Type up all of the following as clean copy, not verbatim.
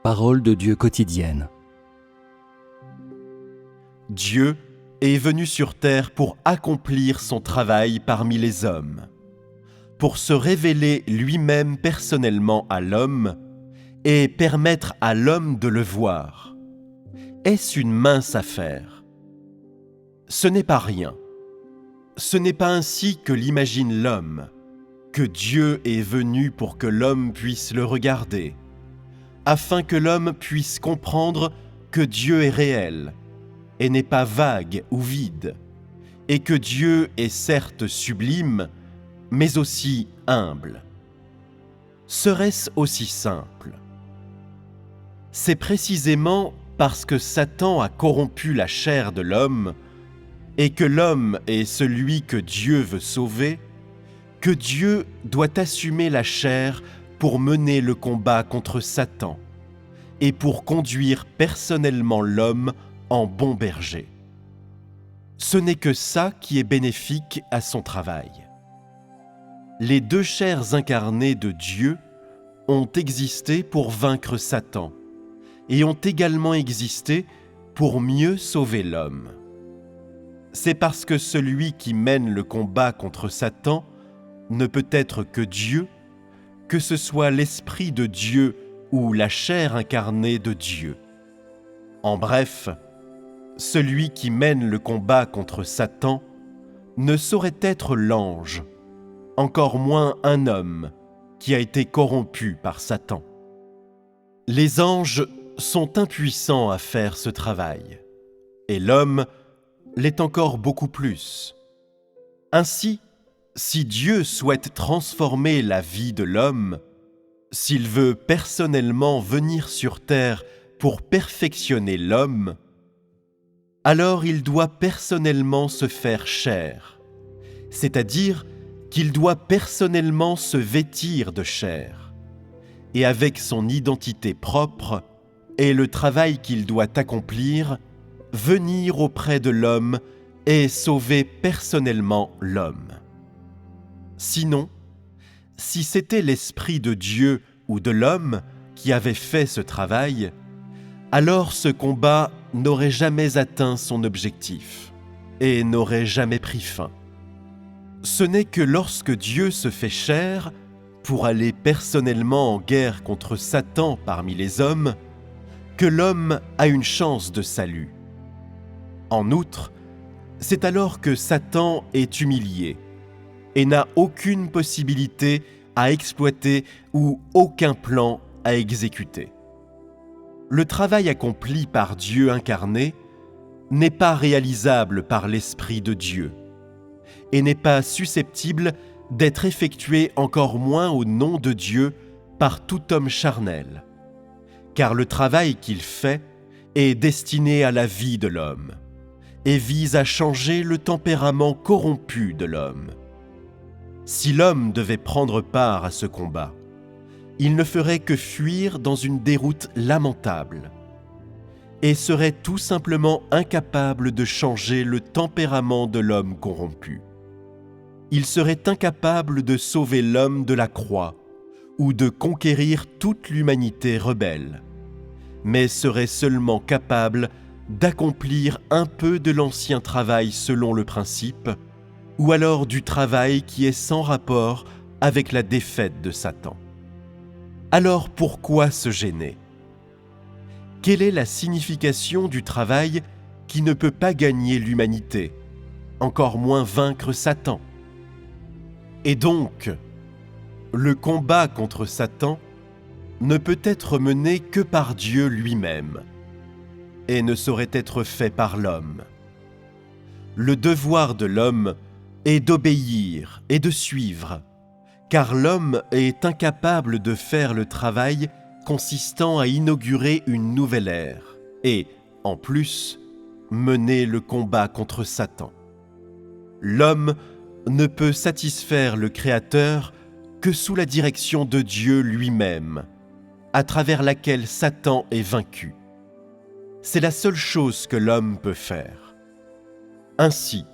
Parole de Dieu quotidienne. Dieu est venu sur terre pour accomplir son travail parmi les hommes, pour se révéler lui-même personnellement à l'homme et permettre à l'homme de le voir. Est-ce une mince affaire? Ce n'est pas rien. Ce n'est pas ainsi que l'imagine l'homme, que Dieu est venu pour que l'homme puisse le regarder, afin que l'homme puisse comprendre que Dieu est réel et n'est pas vague ou vide, et que Dieu est certes sublime, mais aussi humble. Serait-ce aussi simple? C'est précisément parce que Satan a corrompu la chair de l'homme et que l'homme est celui que Dieu veut sauver, que Dieu doit assumer la chair pour mener le combat contre Satan et pour conduire personnellement l'homme en bon berger. Ce n'est que ça qui est bénéfique à son travail. Les deux chairs incarnées de Dieu ont existé pour vaincre Satan et ont également existé pour mieux sauver l'homme. C'est parce que celui qui mène le combat contre Satan ne peut être que Dieu, que ce soit l'Esprit de Dieu ou la chair incarnée de Dieu. En bref, celui qui mène le combat contre Satan ne saurait être l'ange, encore moins un homme qui a été corrompu par Satan. Les anges sont impuissants à faire ce travail, et l'homme l'est encore beaucoup plus. Ainsi, si Dieu souhaite transformer la vie de l'homme, s'il veut personnellement venir sur terre pour perfectionner l'homme, alors il doit personnellement se faire chair, c'est-à-dire qu'il doit personnellement se vêtir de chair, et avec son identité propre et le travail qu'il doit accomplir, venir auprès de l'homme et sauver personnellement l'homme. Sinon, si c'était l'Esprit de Dieu ou de l'homme qui avait fait ce travail, alors ce combat n'aurait jamais atteint son objectif et n'aurait jamais pris fin. Ce n'est que lorsque Dieu se fait chair pour aller personnellement en guerre contre Satan parmi les hommes que l'homme a une chance de salut. En outre, c'est alors que Satan est humilié et n'a aucune possibilité à exploiter ou aucun plan à exécuter. Le travail accompli par Dieu incarné n'est pas réalisable par l'Esprit de Dieu et n'est pas susceptible d'être effectué encore moins au nom de Dieu par tout homme charnel, car le travail qu'il fait est destiné à la vie de l'homme et vise à changer le tempérament corrompu de l'homme. Si l'homme devait prendre part à ce combat, il ne ferait que fuir dans une déroute lamentable et serait tout simplement incapable de changer le tempérament de l'homme corrompu. Il serait incapable de sauver l'homme de la croix ou de conquérir toute l'humanité rebelle, mais serait seulement capable d'accomplir un peu de l'ancien travail selon le principe, ou alors du travail qui est sans rapport avec la défaite de Satan. Alors pourquoi se gêner? Quelle est la signification du travail qui ne peut pas gagner l'humanité, encore moins vaincre Satan? Et donc, le combat contre Satan ne peut être mené que par Dieu lui-même, et ne saurait être fait par l'homme. Le devoir de l'homme est d'obéir et de suivre, car l'homme est incapable de faire le travail consistant à inaugurer une nouvelle ère et, en plus, mener le combat contre Satan. L'homme ne peut satisfaire le Créateur que sous la direction de Dieu lui-même, à travers laquelle Satan est vaincu. C'est la seule chose que l'homme peut faire. Ainsi,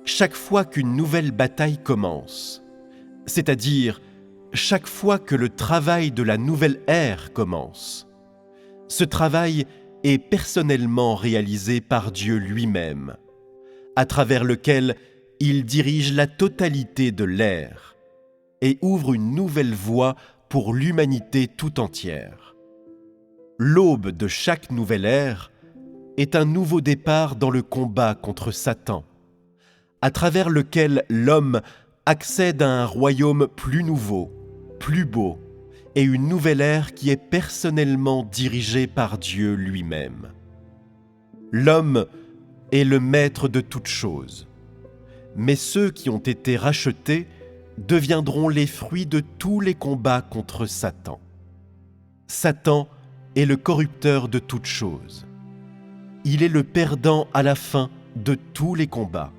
chaque fois qu'une nouvelle bataille commence, c'est-à-dire chaque fois que le travail de la nouvelle ère commence, Ce travail est personnellement réalisé par Dieu lui-même, à travers lequel il dirige la totalité de l'ère et ouvre une nouvelle voie pour l'humanité tout entière. L'aube de chaque nouvelle ère est un nouveau départ dans le combat contre Satan, à travers lequel l'homme accède à un royaume plus nouveau, plus beau, et une nouvelle ère qui est personnellement dirigée par Dieu lui-même. L'homme est le maître de toutes choses, mais ceux qui ont été rachetés deviendront les fruits de tous les combats contre Satan. Satan est le corrupteur de toutes choses. Il est le perdant à la fin de tous les combats,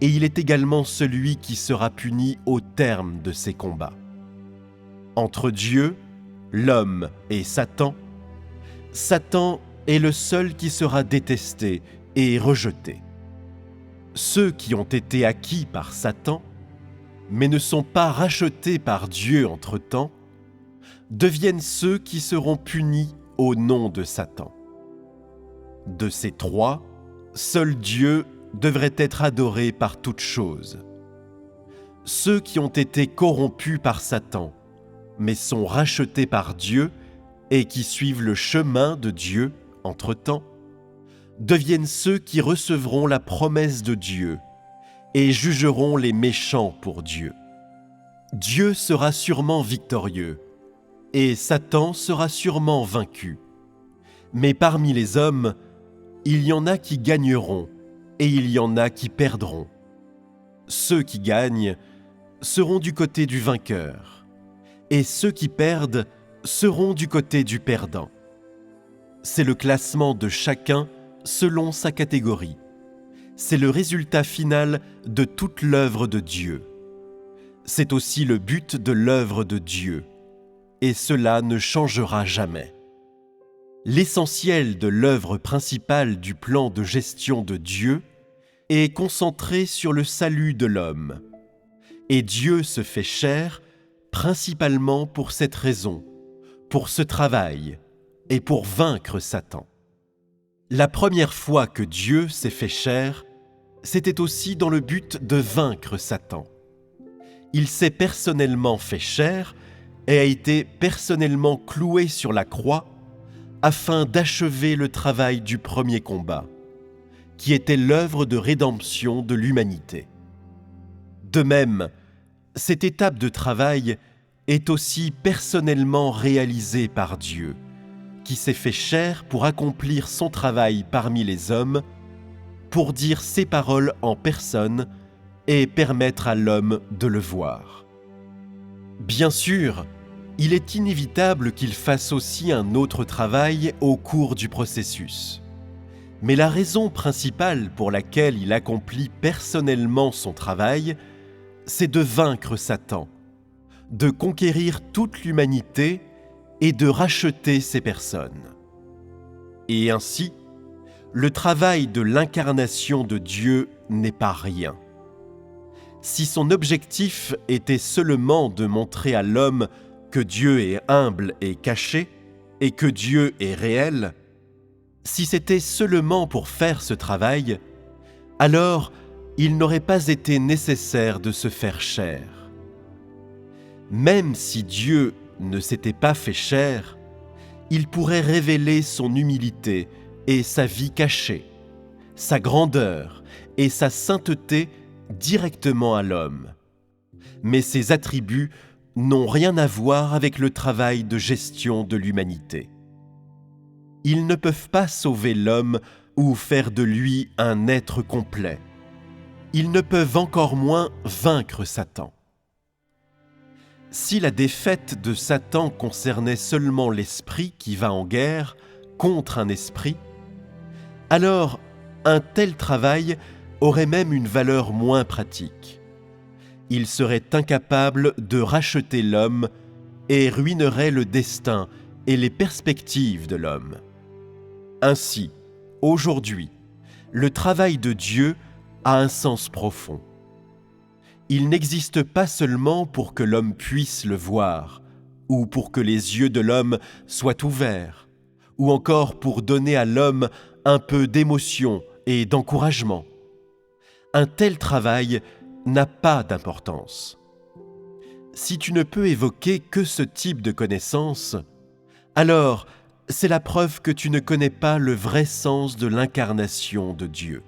et il est également celui qui sera puni au terme de ces combats. Entre Dieu, l'homme et Satan, Satan est le seul qui sera détesté et rejeté. Ceux qui ont été acquis par Satan, mais ne sont pas rachetés par Dieu entre-temps, deviennent ceux qui seront punis au nom de Satan. De ces trois, seul Dieu devrait être adoré par toutes choses. Ceux qui ont été corrompus par Satan, mais sont rachetés par Dieu et qui suivent le chemin de Dieu entre-temps, deviennent ceux qui recevront la promesse de Dieu et jugeront les méchants pour Dieu. Dieu sera sûrement victorieux et Satan sera sûrement vaincu. Mais parmi les hommes, il y en a qui gagneront et il y en a qui perdront. Ceux qui gagnent seront du côté du vainqueur, et ceux qui perdent seront du côté du perdant. C'est le classement de chacun selon sa catégorie. C'est le résultat final de toute l'œuvre de Dieu. C'est aussi le but de l'œuvre de Dieu, et cela ne changera jamais. L'essentiel de l'œuvre principale du plan de gestion de Dieu est concentré sur le salut de l'homme. Et Dieu se fait chair principalement pour cette raison, pour ce travail et pour vaincre Satan. La première fois que Dieu s'est fait chair, c'était aussi dans le but de vaincre Satan. Il s'est personnellement fait chair et a été personnellement cloué sur la croix afin d'achever le travail du premier combat, qui était l'œuvre de rédemption de l'humanité. De même, cette étape de travail est aussi personnellement réalisée par Dieu, qui s'est fait chair pour accomplir son travail parmi les hommes, pour dire ses paroles en personne et permettre à l'homme de le voir. Bien sûr, il est inévitable qu'il fasse aussi un autre travail au cours du processus. Mais la raison principale pour laquelle il accomplit personnellement son travail, c'est de vaincre Satan, de conquérir toute l'humanité et de racheter ces personnes. Et ainsi, le travail de l'incarnation de Dieu n'est pas rien. Si son objectif était seulement de montrer à l'homme que Dieu est humble et caché, et que Dieu est réel, si c'était seulement pour faire ce travail, alors il n'aurait pas été nécessaire de se faire chair. Même si Dieu ne s'était pas fait chair, il pourrait révéler son humilité et sa vie cachée, sa grandeur et sa sainteté directement à l'homme. Mais ces attributs n'ont rien à voir avec le travail de gestion de l'humanité. Ils ne peuvent pas sauver l'homme ou faire de lui un être complet. Ils ne peuvent encore moins vaincre Satan. Si la défaite de Satan concernait seulement l'esprit qui va en guerre contre un esprit, alors un tel travail aurait même une valeur moins pratique. Il serait incapable de racheter l'homme et ruinerait le destin et les perspectives de l'homme. Ainsi, aujourd'hui, le travail de Dieu a un sens profond. Il n'existe pas seulement pour que l'homme puisse le voir, ou pour que les yeux de l'homme soient ouverts, ou encore pour donner à l'homme un peu d'émotion et d'encouragement. Un tel travail n'a pas d'importance. Si tu ne peux évoquer que ce type de connaissance, alors c'est la preuve que tu ne connais pas le vrai sens de l'incarnation de Dieu.